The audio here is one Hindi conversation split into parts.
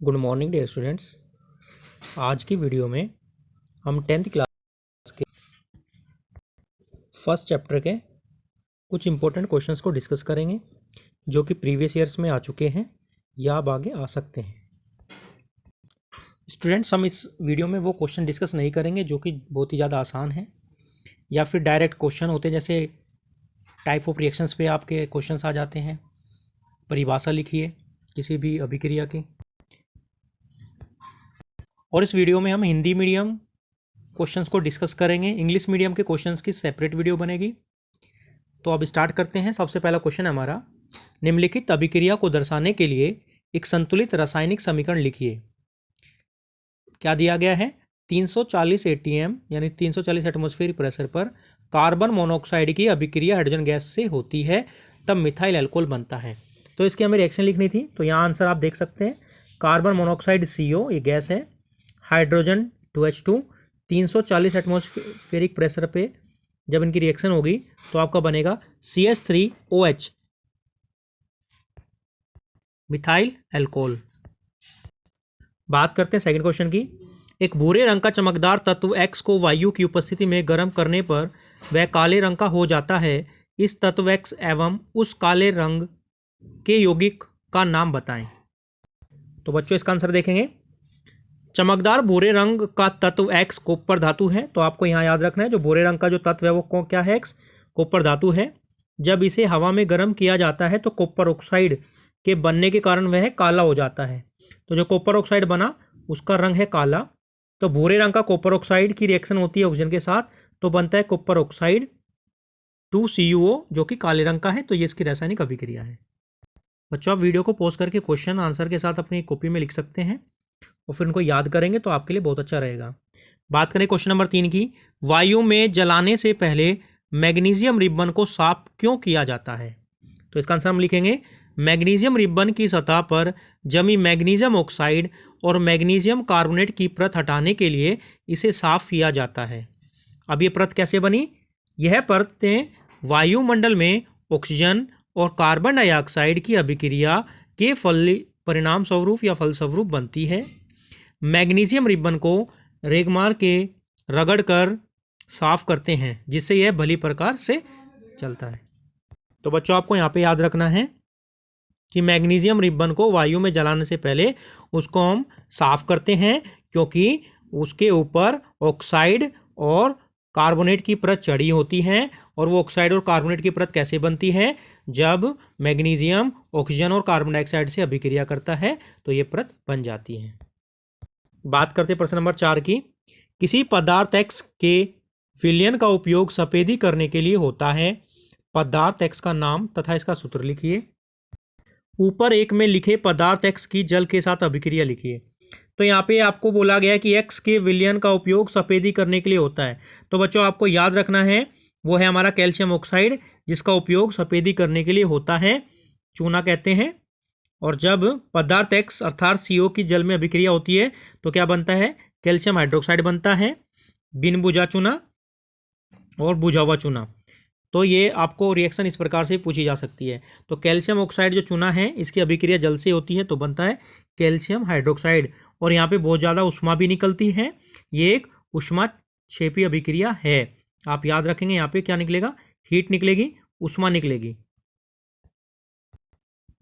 Good morning dear students. आज की वीडियो में हम 10th क्लास के फर्स्ट चैप्टर के कुछ इम्पोर्टेंट क्वेश्चंस को डिस्कस करेंगे जो कि प्रीवियस ईयर्स में आ चुके हैं या अब आगे आ सकते हैं। स्टूडेंट्स, हम इस वीडियो में वो क्वेश्चन डिस्कस नहीं करेंगे जो कि बहुत ही ज़्यादा आसान है या फिर डायरेक्ट क्वेश्चन होते हैं, जैसे टाइप ऑफ रिएक्शंस पे आपके क्वेश्चंस आ जाते हैं, परिभाषा लिखिए किसी भी अभिक्रिया की। और इस वीडियो में हम हिंदी मीडियम क्वेश्चंस को डिस्कस करेंगे, इंग्लिश मीडियम के क्वेश्चंस की सेपरेट वीडियो बनेगी। तो अब स्टार्ट करते हैं। सबसे पहला क्वेश्चन है हमारा, निम्नलिखित अभिक्रिया को दर्शाने के लिए एक संतुलित रासायनिक समीकरण लिखिए। क्या दिया गया है? 340 एटीएम यानी 340 एटमॉस्फेरिक प्रेशर पर कार्बन मोनोऑक्साइड की अभिक्रिया हाइड्रोजन गैस से होती है, तब मिथाइल अल्कोहल बनता है। तो इसकी हमें रिएक्शन लिखनी थी, तो यहाँ आंसर आप देख सकते हैं। कार्बन मोनोऑक्साइड CO ये गैस है, हाइड्रोजन 2H2 340 एटमॉस्फेरिक प्रेशर पे जब इनकी रिएक्शन होगी तो आपका बनेगा CH3OH, मिथाइल अल्कोहल। बात करते हैं सेकंड क्वेश्चन की। एक भूरे रंग का चमकदार तत्व X को वायु की उपस्थिति में गर्म करने पर वह काले रंग का हो जाता है। इस तत्व X एवं उस काले रंग के यौगिक का नाम बताएं। तो बच्चों इसका आंसर देखेंगे। चमकदार भूरे रंग का तत्व X कॉपर धातु है, तो आपको यहाँ याद रखना है जो भूरे रंग का जो तत्व है वो क्या है? X कॉपर धातु है। जब इसे हवा में गर्म किया जाता है तो कॉपर ऑक्साइड के बनने के कारण वह काला हो जाता है। तो जो कॉपर ऑक्साइड बना उसका रंग है काला। तो भूरे रंग का कॉपर ऑक्साइड की रिएक्शन होती है ऑक्सीजन के साथ, तो बनता है कॉपर ऑक्साइड 2CuO जो कि काले रंग का है। तो ये इसकी रासायनिक अभिक्रिया है। बच्चों, आप वीडियो को पॉज करके क्वेश्चन आंसर के साथ अपनी कॉपी में लिख सकते हैं और फिर उनको याद करेंगे तो आपके लिए बहुत अच्छा रहेगा। बात करें क्वेश्चन नंबर 3 की। वायु में जलाने से पहले मैग्नीशियम रिबन को साफ क्यों किया जाता है? तो इसका आंसर हम लिखेंगे, मैग्नीशियम रिबन की सतह पर जमी मैग्नीशियम ऑक्साइड और मैग्नीशियम कार्बोनेट की परत हटाने के लिए इसे साफ किया जाता है। अब ये परत कैसे बनी? यह परतें वायुमंडल में ऑक्सीजन और कार्बन डाइऑक्साइड की अभिक्रिया के परिणाम स्वरूप या फलस्वरूप बनती है। मैग्नीशियम रिबन को रेगमार के रगड़ कर साफ करते हैं जिससे यह भली प्रकार से चलता है। तो बच्चों, आपको यहाँ पे याद रखना है कि मैग्नीशियम रिबन को वायु में जलाने से पहले उसको हम साफ करते हैं क्योंकि उसके ऊपर ऑक्साइड और कार्बोनेट की परत चढ़ी होती है। और वो ऑक्साइड और कार्बोनेट की परत कैसे बनती है? जब मैग्नीशियम ऑक्सीजन और कार्बन डाइऑक्साइड से अभिक्रिया करता है तो ये परत बन जाती है। बात करते हैं प्रश्न नंबर 4 की। किसी पदार्थ X के विलयन का उपयोग सफेदी करने के लिए होता है। पदार्थ X का नाम तथा इसका सूत्र लिखिए। ऊपर एक में लिखे पदार्थ X की जल के साथ अभिक्रिया लिखिए। तो यहाँ पे आपको बोला गया है कि X के विलयन का उपयोग सफेदी करने के लिए होता है। तो बच्चों, आपको याद रखना है वो है हमारा कैल्शियम ऑक्साइड, जिसका उपयोग सफेदी करने के लिए होता है, चूना कहते हैं। और जब पदार्थ X अर्थात CO की जल में अभिक्रिया होती है तो क्या बनता है? कैल्शियम हाइड्रोक्साइड बनता है, बिन बुझा चूना और बुझा हुआ चूना। तो ये आपको रिएक्शन इस प्रकार से पूछी जा सकती है। तो कैल्शियम ऑक्साइड जो चूना है इसकी अभिक्रिया जल से होती है तो बनता है कैल्शियम हाइड्रोक्साइड। और यहाँ पे बहुत ज़्यादा ऊष्मा भी निकलती है, ये एक ऊष्माक्षेपी अभिक्रिया है। आप याद रखेंगे यहाँ पे क्या निकलेगा? हीट निकलेगी, ऊष्मा निकलेगी।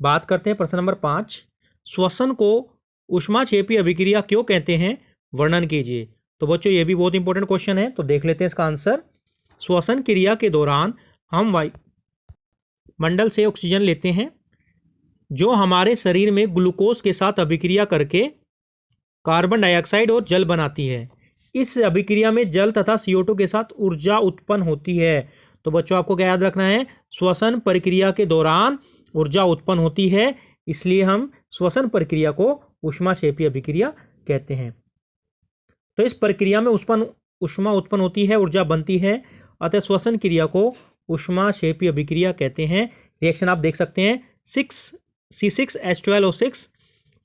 बात करते हैं प्रश्न नंबर 5। श्वसन को ऊष्माक्षेपी अभिक्रिया क्यों कहते हैं? वर्णन कीजिए। तो बच्चों, ये भी बहुत इंपॉर्टेंट क्वेश्चन है, तो देख लेते हैं इसका आंसर। श्वसन क्रिया के दौरान हम वायुमंडल से ऑक्सीजन लेते हैं जो हमारे शरीर में ग्लूकोज के साथ अभिक्रिया करके कार्बन डाइऑक्साइड और जल बनाती है। इस अभिक्रिया में जल तथा CO2 के साथ ऊर्जा उत्पन्न होती है। तो बच्चों, आपको क्या याद रखना है? श्वसन प्रक्रिया के दौरान ऊर्जा उत्पन्न होती है, इसलिए हम श्वसन प्रक्रिया को ऊष्माक्षेपी अभिक्रिया कहते हैं। तो इस प्रक्रिया में ऊष्मा उत्पन्न होती है, ऊर्जा बनती है, अतः श्वसन क्रिया को ऊष्माक्षेपी अभिक्रिया कहते हैं। रिएक्शन आप देख सकते हैं, 6C6H12O6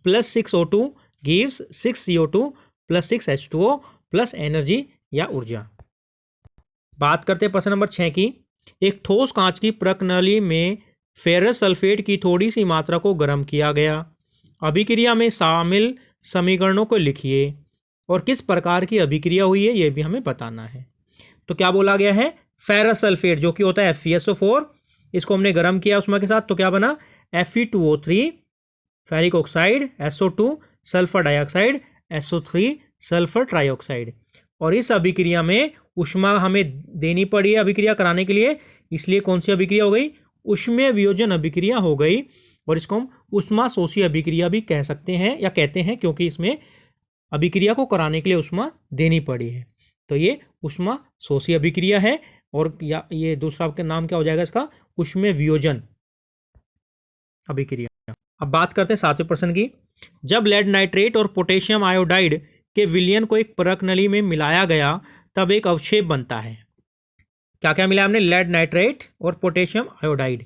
+ 6O2 gives 6CO2 + 6H2O plus energy या ऊर्जा। बात करते हैं प्रश्न नंबर 6 की। एक ठोस कांच की प्रणाली में फेरस सल्फेट की थोड़ी सी मात्रा को गर्म किया गया। अभिक्रिया में शामिल समीकरणों को लिखिए और किस प्रकार की अभिक्रिया हुई है ये भी हमें बताना है। तो क्या बोला गया है, फेरस सल्फेट जो कि होता है FeSO4, इसको हमने गर्म किया उष्मा के साथ, तो क्या बना Fe2O3 ferric oxide, SO2 sulphur dioxide, SO3 sulphur trioxide. और इस अभिक्रिया में उष्मा हमें देनी पड़ी है अभिक्रिया कराने के लिए, इसलिए कौन सी अभिक्रिया हो गई, उष्मीय वियोजन अभिक्रिया हो गई। और इसको हम उष्मा शोषी अभिक्रिया भी कह सकते हैं या कहते हैं, क्योंकि इसमें अभिक्रिया को कराने के लिए उष्मा देनी पड़ी है। तो ये उष्मा शोषी अभिक्रिया है। और या ये दूसरा आपका नाम क्या हो जाएगा इसका, उष्मीय वियोजन अभिक्रिया। अब बात करते हैं 7वें प्रश्न की। जब लेड नाइट्रेट और पोटेशियम आयोडाइड के विलयन को एक परख नली में मिलाया गया तब एक अवक्षेप बनता है। क्या क्या मिला हमने, लेड नाइट्रेट और पोटेशियम आयोडाइड।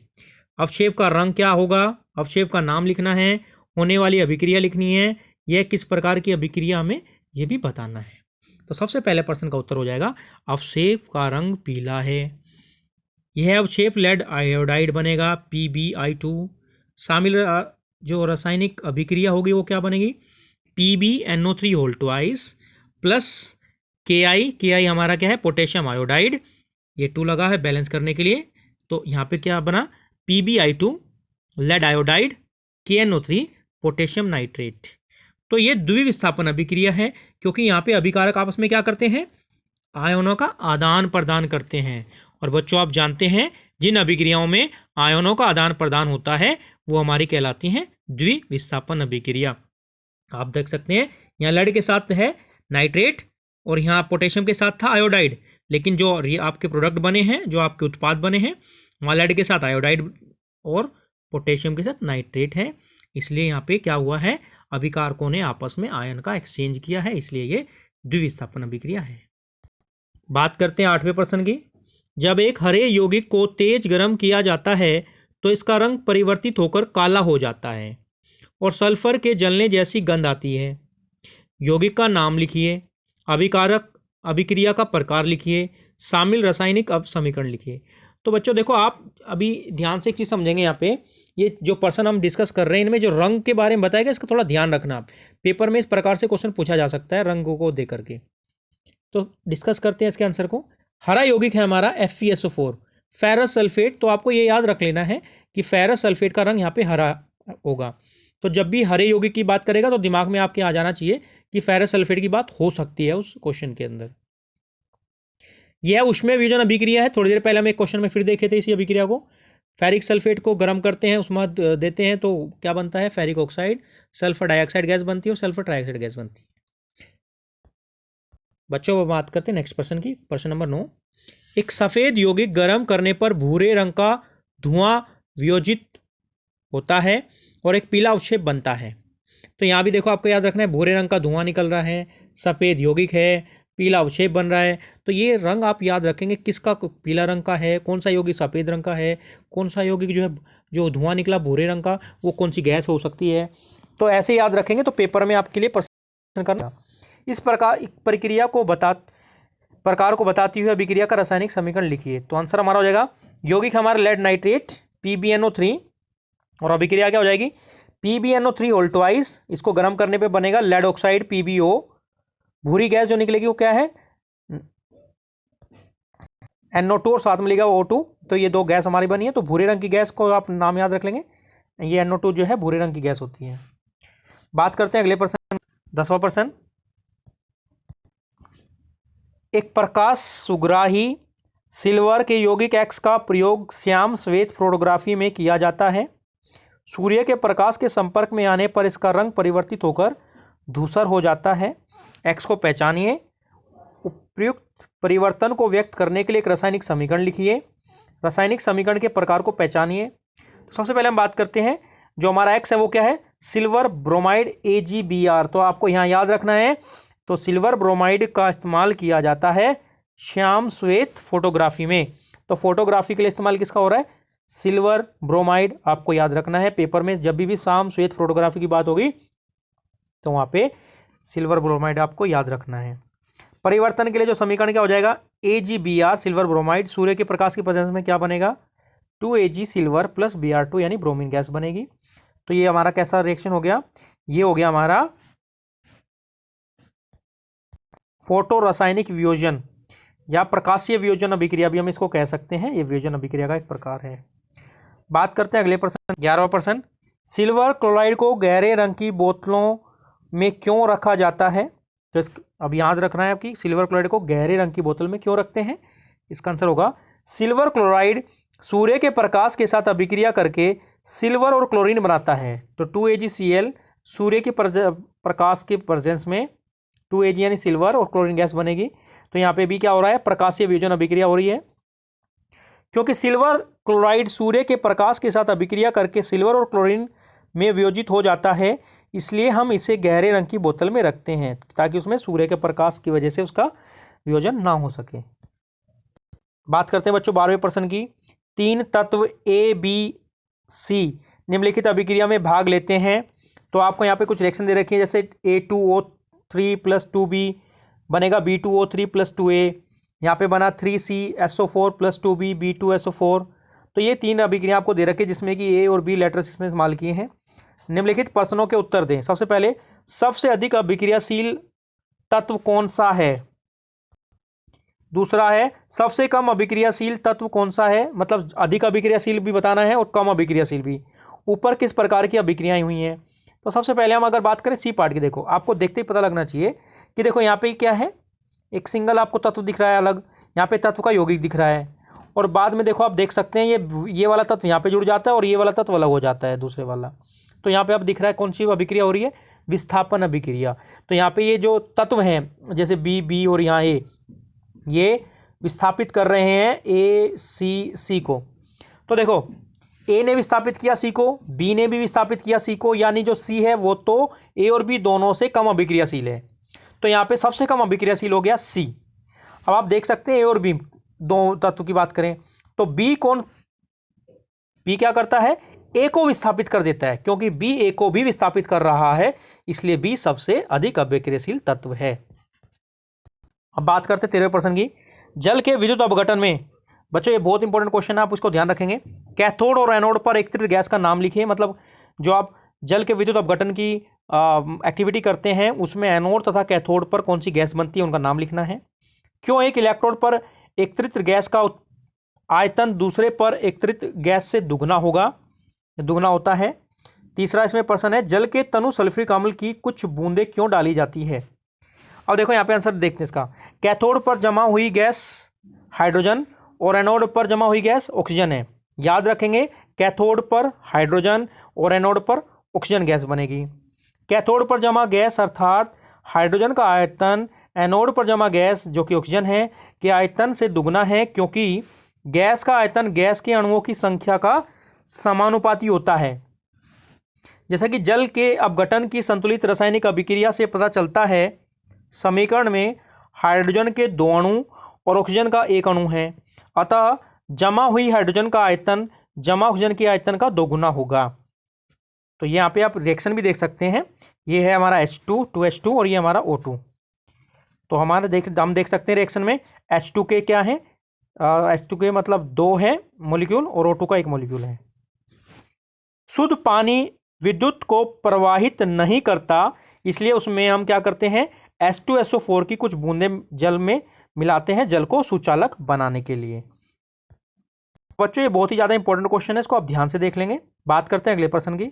अवक्षेप का रंग क्या होगा, अवक्षेप का नाम लिखना है, होने वाली अभिक्रिया लिखनी है, यह किस प्रकार की अभिक्रिया हमें यह भी बताना है। तो सबसे पहले प्रश्न का उत्तर हो जाएगा अवक्षेप का रंग पीला है। यह अवक्षेप लेड आयोडाइड बनेगा PbI2। शामिल जो रासायनिक अभिक्रिया होगी वो क्या बनेगी, PbNO3 whole twice plus Ki हमारा क्या है, पोटेशियम आयोडाइड, ये 2 लगा है बैलेंस करने के लिए। तो यहाँ पे क्या बना, PbI2 lead iodide, KNO3 potassium nitrate. तो ये द्विविस्थापन अभिक्रिया है, क्योंकि यहाँ पे अभिकारक आपस में क्या करते हैं, आयनों का आदान प्रदान करते हैं। और बच्चों आप जानते हैं जिन अभिक्रियाओं में आयनों का आदान प्रदान होता है वो हमारी कहलाती हैं द्विविस्थापन अभिक्रिया। आप देख सकते हैं यहाँ लेड के साथ है नाइट्रेट और यहाँ पोटेशियम के साथ था आयोडाइड, लेकिन जो आपके प्रोडक्ट बने हैं, जो आपके उत्पाद बने हैं, वहाँ लेड के साथ आयोडाइड और पोटेशियम के साथ नाइट्रेट है। इसलिए यहाँ पे क्या हुआ है, अभिकारकों ने आपस में आयन का एक्सचेंज किया है, इसलिए ये द्विविस्थापन अभिक्रिया है। बात करते हैं 8वें प्रश्न की। जब एक हरे यौगिक को तेज गर्म किया जाता है तो इसका रंग परिवर्तित होकर काला हो जाता है और सल्फर के जलने जैसी गंध आती है। यौगिक का नाम लिखिए, अभिकारक अभिक्रिया का प्रकार लिखिए, शामिल रासायनिक समीकरण लिखिए। तो बच्चों देखो, आप अभी ध्यान से एक चीज़ समझेंगे। यहाँ पे ये जो पर्सन हम डिस्कस कर रहे हैं, इनमें जो रंग के बारे में बताएगा इसका थोड़ा ध्यान रखना। आप पेपर में इस प्रकार से क्वेश्चन पूछा जा सकता है रंगों को दे करके। तो डिस्कस करते हैं इसके आंसर को। हरा यौगिक है हमारा FeSO4 फेरस सल्फेट। तो आपको ये याद रख लेना है कि फेरस सल्फेट का रंग यहाँ पे हरा होगा। तो जब भी हरे यौगिक की बात करेगा तो दिमाग में आपके आ जाना चाहिए कि फेरस सल्फेट की बात हो सकती है उस क्वेश्चन के अंदर। यह उष्मीय वियोजन अभिक्रिया है। थोड़ी देर पहले हम एक क्वेश्चन में फिर देखे थे इसी अभिक्रिया को। फेरिक सल्फेट को गर्म करते हैं, उष्मा देते हैं तो क्या बनता है, ferric oxide, sulphur dioxide gas बनती है और सल्फर ट्राइऑक्साइड गैस बनती है। बच्चों अब बात करते हैं नेक्स्ट प्रश्न की। प्रश्न नंबर 9। एक सफ़ेद यौगिक गर्म करने पर भूरे रंग का धुआं वियोजित होता है और एक पीला अवक्षेप बनता है। तो यहाँ भी देखो, आपको याद रखना है भूरे रंग का धुआं निकल रहा है, सफ़ेद यौगिक है, पीला अवक्षेप बन रहा है। तो ये रंग आप याद रखेंगे किसका पीला रंग का है, कौन सा यौगिक सफ़ेद रंग का है, कौन सा यौगिक जो है जो धुआं निकला भूरे रंग का वो कौन सी गैस हो सकती है। तो ऐसे याद रखेंगे तो पेपर में आपके लिए प्रश्न करना। इस प्रक्रिया को प्रकार को बताती हुई अभिक्रिया का रासायनिक समीकरण लिखिए। तो आंसर हमारा हो जाएगा, यौगिक हमारा लेड नाइट्रेट PbNO3 और अभिक्रिया क्या हो जाएगी, PbNO3 होल ट्वाइस। इसको गर्म करने पे बनेगा लेड ऑक्साइड PbO। भूरी गैस जो निकलेगी वो क्या है, NO2 और साथ में लिखा O2। तो ये 2 गैस हमारी बनी है। तो भूरे रंग की गैस को आप नाम याद रख लेंगे, ये NO2 जो है भूरे रंग की गैस होती है। बात करते हैं अगले प्रश्न, 10वां प्रश्न। एक प्रकाश सुग्राही सिल्वर के यौगिक X का प्रयोग श्याम श्वेत फोटोग्राफी में किया जाता है। सूर्य के प्रकाश के संपर्क में आने पर इसका रंग परिवर्तित होकर धूसर हो जाता है। X को पहचानिए। उपयुक्त परिवर्तन को व्यक्त करने के लिए एक रासायनिक समीकरण लिखिए। रासायनिक समीकरण के प्रकार को पहचानिए। तो सबसे पहले हम बात करते हैं, जो हमारा X है वो क्या है, सिल्वर ब्रोमाइड AgBr। तो आपको यहाँ याद रखना है, तो सिल्वर ब्रोमाइड का इस्तेमाल किया जाता है श्याम श्वेत फोटोग्राफी में। तो फोटोग्राफी के लिए इस्तेमाल किसका हो रहा है, सिल्वर ब्रोमाइड। आपको याद रखना है, पेपर में जब भी श्याम श्वेत फोटोग्राफी की बात होगी तो वहाँ पे सिल्वर ब्रोमाइड आपको याद रखना है। परिवर्तन के लिए जो समीकरण क्या हो जाएगा, AgBr सिल्वर ब्रोमाइड। सूर्य के प्रकाश की प्रेजेंस में क्या बनेगा, 2Ag सिल्वर प्लस Br2 यानी ब्रोमीन गैस बनेगी। तो ये हमारा कैसा रिएक्शन हो गया, ये हो गया हमारा फोटो रासायनिक वियोजन या प्रकाशीय वियोजन अभिक्रिया भी हम इसको कह सकते हैं, ये वियोजन अभिक्रिया का एक प्रकार है। बात करते हैं अगले प्रश्न, 11वां प्रश्न, सिल्वर क्लोराइड को गहरे रंग की बोतलों में क्यों रखा जाता है? तो अब याद रखना है आपकी, सिल्वर क्लोराइड को गहरे रंग की बोतल में क्यों रखते हैं? इसका आंसर होगा सिल्वर क्लोराइड सूर्य के प्रकाश के साथ अभिक्रिया करके सिल्वर और क्लोरीन बनाता है। तो 2AgCl सूर्य के प्रकाश के प्रेजेंस में 2Ag यानी सिल्वर और क्लोरीन गैस बनेगी। तो यहाँ पे भी क्या हो रहा है, प्रकाशीय वियोजन अभिक्रिया हो रही है। क्योंकि सिल्वर क्लोराइड सूर्य के प्रकाश के साथ अभिक्रिया करके सिल्वर और क्लोरीन में वियोजित हो जाता है, इसलिए हम इसे गहरे रंग की बोतल में रखते हैं ताकि उसमें सूर्य के प्रकाश की वजह से उसका वियोजन ना हो सके। बात करते हैं बच्चों 12वें प्रश्न की, 3 तत्व ABC निम्नलिखित अभिक्रिया में भाग लेते हैं। तो आपको यहाँ पे कुछ रिएक्शन दे रखी है, जैसे A2O3 + 2B बनेगा B2O3 + 2A, यहाँ पे बना 3CSO4 + 2B B2SO4। तो ये 3 अभिक्रिया आपको दे रखी है जिसमें कि A और B लेटर्स इसने इस्तेमाल किए हैं। निम्नलिखित प्रश्नों के उत्तर दें। सबसे पहले, सबसे अधिक अभिक्रियाशील तत्व कौन सा है? दूसरा है, सबसे कम अभिक्रियाशील तत्व कौन सा है? मतलब अधिक अभिक्रियाशील भी बताना है और कम अभिक्रियाशील भी। ऊपर किस प्रकार की अभिक्रियाएं हुई हैं? तो सबसे पहले हम अगर बात करें सी पार्ट की, देखो आपको देखते ही पता लगना चाहिए कि देखो यहाँ पे क्या है, एक सिंगल आपको तत्व दिख रहा है अलग, यहाँ पे तत्व का यौगिक दिख रहा है, और बाद में देखो आप देख सकते हैं ये वाला तत्व यहाँ पे जुड़ जाता है और ये वाला तत्व अलग हो जाता है दूसरे वाला। तो यहाँ पे अब दिख रहा है कौन सी अभिक्रिया हो रही है, विस्थापन अभिक्रिया। तो यहाँ पे ये जो तत्व हैं जैसे बी और यहाँ ए, ये विस्थापित कर रहे हैं सी को। तो देखो ए ने विस्थापित किया सी को, बी ने भी विस्थापित किया सी को, यानी जो सी है वो तो ए और बी दोनों से कम अभिक्रियाशील है। तो यहाँ पे सबसे कम अभिक्रियाशील हो गया सी। अब आप देख सकते हैं ए और बी दो तत्व की बात करें तो बी क्या करता है, ए को विस्थापित कर देता है, क्योंकि बी ए को भी विस्थापित कर रहा है, इसलिए बी सबसे अधिक अभिक्रियाशील तत्व है। अब बात करते हैं 13वें प्रश्न की, जल के विद्युत अपघटन में। बच्चों ये बहुत इंपॉर्टेंट क्वेश्चन है, आप इसको ध्यान रखेंगे। कैथोड और एनोड पर एकत्रित गैस का नाम लिखिए। मतलब जो आप जल के विद्युत अपघटन की एक्टिविटी करते हैं उसमें एनोड तथा कैथोड पर कौन सी गैस बनती है उनका नाम लिखना है। क्यों एक इलेक्ट्रोड पर एकत्रित गैस का आयतन दूसरे पर एकत्रित गैस से दुगना होता है। तीसरा इसमें प्रश्न है, जल के तनु सल्फ्यूरिक अम्ल की कुछ बूंदें क्यों डाली जाती है। अब देखो यहाँ पे आंसर देखते हैं इसका। कैथोड पर जमा हुई गैस हाइड्रोजन और एनोड पर जमा हुई गैस ऑक्सीजन है। याद रखेंगे, कैथोड पर हाइड्रोजन और एनोड पर ऑक्सीजन गैस बनेगी। कैथोड पर जमा गैस अर्थात हाइड्रोजन का आयतन एनोड पर जमा गैस जो कि ऑक्सीजन है के आयतन से दुगना है, क्योंकि गैस का आयतन गैस के अणुओं की संख्या का समानुपाती होता है। जैसा कि जल के अपघटन की संतुलित रासायनिक अभिक्रिया से पता चलता है, समीकरण में हाइड्रोजन के 2 अणु और ऑक्सीजन का 1 अणु है, अतः जमा हुई हाइड्रोजन का आयतन जमा ऑक्सीजन के आयतन का 2 गुना होगा। तो यहाँ पे आप रिएक्शन भी देख सकते हैं, ये है हमारा H2 और ये हमारा O2। तो हम देख सकते हैं रिएक्शन में H2 के क्या है, H2 के मतलब 2 है मॉलिक्यूल और O2 का 1 मॉलिक्यूल है। शुद्ध पानी विद्युत को प्रवाहित नहीं करता, इसलिए उसमें हम क्या करते हैं, H2SO4 की कुछ बूंदें जल में मिलाते हैं जल को सुचालक बनाने के लिए। बच्चों ये बहुत ही ज़्यादा इंपॉर्टेंट क्वेश्चन है, इसको आप ध्यान से देख लेंगे। बात करते हैं अगले प्रश्न की।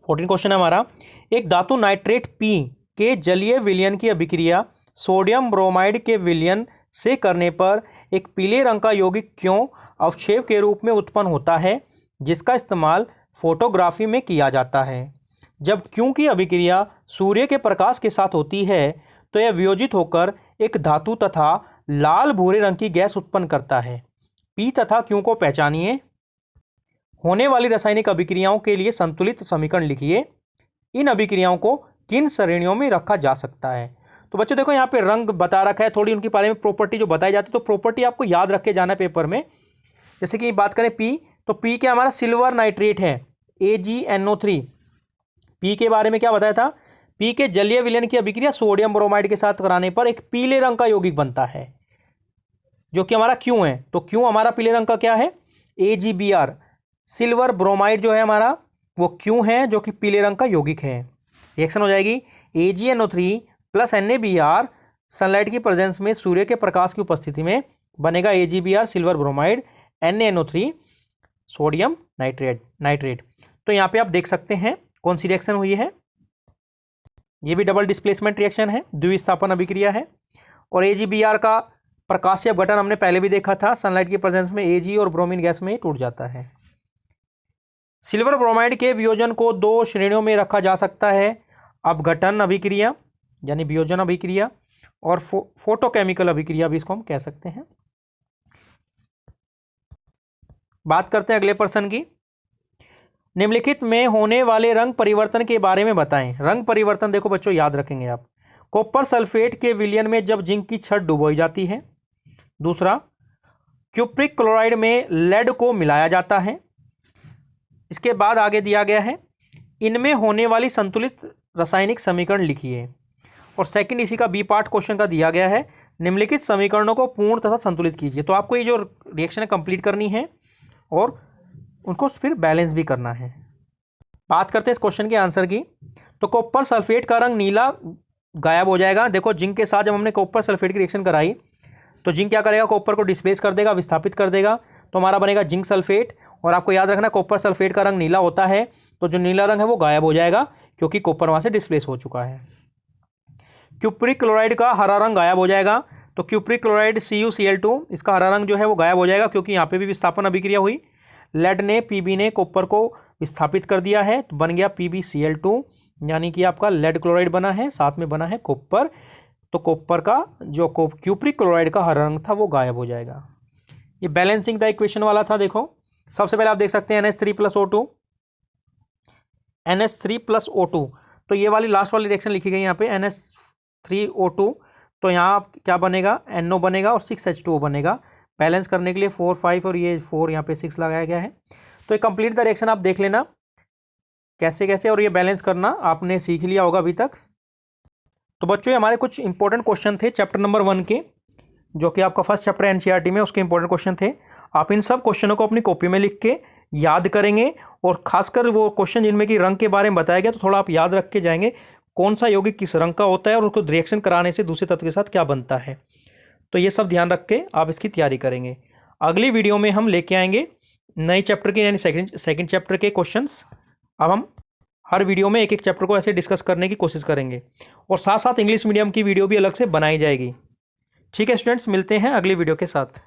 14 क्वेश्चन है हमारा, एक धातु नाइट्रेट P के जलीय विलयन की अभिक्रिया सोडियम ब्रोमाइड के विलयन से करने पर एक पीले रंग का यौगिक क्यों अवक्षेप के रूप में उत्पन्न होता है, जिसका इस्तेमाल फोटोग्राफी में किया जाता है। जब क्यों की अभिक्रिया सूर्य के प्रकाश के साथ होती है तो यह वियोजित होकर एक धातु तथा लाल भूरे रंग की गैस उत्पन्न करता है। पी तथा क्यों को पहचानिए। होने वाली रासायनिक अभिक्रियाओं के लिए संतुलित समीकरण लिखिए। इन अभिक्रियाओं को किन श्रेणियों में रखा जा सकता है। तो बच्चों देखो यहाँ पे रंग बता रखा है, थोड़ी उनके बारे में प्रॉपर्टी जो बताई जाती है, तो प्रॉपर्टी आपको याद रख के जाना है पेपर में। जैसे कि बात करें पी, तो पी क्या हमारा सिल्वर नाइट्रेट है AgNO3। पी के बारे में क्या बताया था, पी के जलीय विलयन की अभिक्रिया सोडियम ब्रोमाइड के साथ कराने पर एक पीले रंग का यौगिक बनता है जो कि हमारा क्यों है। तो क्यों हमारा पीले रंग का क्या है, AgBr। सिल्वर ब्रोमाइड जो है हमारा वो क्यों है जो कि पीले रंग का यौगिक है। रिएक्शन हो जाएगी AgNO3 + NaBr सनलाइट की प्रेजेंस में सूर्य के प्रकाश की उपस्थिति में बनेगा AgBr silver bromide, NaNO3 sodium nitrate. तो यहाँ पे आप देख सकते हैं कौन सी रिएक्शन हुई है, ये भी डबल डिस्प्लेसमेंट रिएक्शन है, द्विविस्थापन अभिक्रिया है। और AgBr का प्रकाशीय अपघटन हमने पहले भी देखा था, सनलाइट की प्रेजेंस में Ag और ब्रोमीन गैस में टूट जाता है। सिल्वर ब्रोमाइड के वियोजन को दो श्रेणियों में रखा जा सकता है, अपघटन अभिक्रिया यानी वियोजन अभिक्रिया और फोटोकेमिकल अभिक्रिया भी इसको हम कह सकते हैं। बात करते हैं अगले प्रश्न की। निम्नलिखित में होने वाले रंग परिवर्तन के बारे में बताएं। रंग परिवर्तन देखो बच्चों याद रखेंगे आप, कॉपर सल्फेट के विलयन में जब जिंक की छड़ डुबोई जाती है। दूसरा, क्यूप्रिक क्लोराइड में लेड को मिलाया जाता है। इसके बाद आगे दिया गया है, इनमें होने वाली संतुलित रासायनिक समीकरण लिखिए। और सेकंड इसी का बी पार्ट क्वेश्चन का दिया गया है, निम्नलिखित समीकरणों को पूर्ण तथा संतुलित कीजिए। तो आपको ये जो रिएक्शन है कंप्लीट करनी है और उनको फिर बैलेंस भी करना है। बात करते हैं इस क्वेश्चन के आंसर की। तो कॉपर सल्फेट का रंग नीला गायब हो जाएगा। देखो जिंक के साथ जब हमने कॉपर सल्फेट की रिएक्शन कराई तो जिंक क्या करेगा, कॉपर को डिस्प्लेस कर देगा, विस्थापित कर देगा, तो हमारा बनेगा जिंक सल्फेट। और आपको याद रखना कॉपर सल्फेट का रंग नीला होता है, तो जो नीला रंग है वो गायब हो जाएगा क्योंकि कॉपर वहाँ से डिस्प्लेस हो चुका है। क्यूप्रिक क्लोराइड का हरा रंग गायब हो जाएगा, तो क्यूप्रिक क्लोराइड CuCl2 इसका हरा रंग जो है वो गायब हो जाएगा क्योंकि यहाँ पे भी विस्थापन अभिक्रिया हुई। लेड ने Pb ने कॉपर को विस्थापित कर दिया है, तो बन गया PbCl2 यानी कि आपका लेड क्लोराइड बना है, साथ में बना है कॉपर। तो कॉपर का जो क्यूप्रिक क्लोराइड का हरा रंग था वो गायब हो जाएगा। ये बैलेंसिंग द इक्वेशन वाला था। देखो सबसे पहले आप देख सकते हैं NH3+O2 NH3+O2, तो ये वाली लास्ट वाली रिएक्शन लिखी गई यहाँ पे NH3O2, तो यहाँ क्या बनेगा, NO बनेगा और 6H2O बनेगा। बैलेंस करने के लिए 4 5 और ये 4 यहाँ पे 6 लगाया गया है। तो ये कंप्लीट द रिएक्शन आप देख लेना कैसे कैसे, और ये बैलेंस करना आपने सीख लिया होगा अभी तक। तो बच्चों ये हमारे कुछ इंपॉर्टेंट क्वेश्चन थे चैप्टर नंबर 1 के, जो कि आपका फर्स्ट चैप्टर NCERT में उसके इंपॉर्टेंट क्वेश्चन थे। आप इन सब क्वेश्चनों को अपनी कॉपी में लिख के याद करेंगे, और खासकर वो क्वेश्चन जिनमें कि रंग के बारे में बताया गया तो थोड़ा आप याद रख के जाएंगे कौन सा यौगिक किस रंग का होता है और उसको रिएक्शन कराने से दूसरे तत्व के साथ क्या बनता है। तो ये सब ध्यान रख के आप इसकी तैयारी करेंगे। अगली वीडियो में हम लेके आएंगे नए चैप्टर के यानी सेकंड चैप्टर के क्वेश्चंस। अब हम हर वीडियो में एक एक चैप्टर को ऐसे डिस्कस करने की कोशिश करेंगे, और साथ साथ इंग्लिश मीडियम की वीडियो भी अलग से बनाई जाएगी। ठीक है स्टूडेंट्स, मिलते हैं अगली वीडियो के साथ।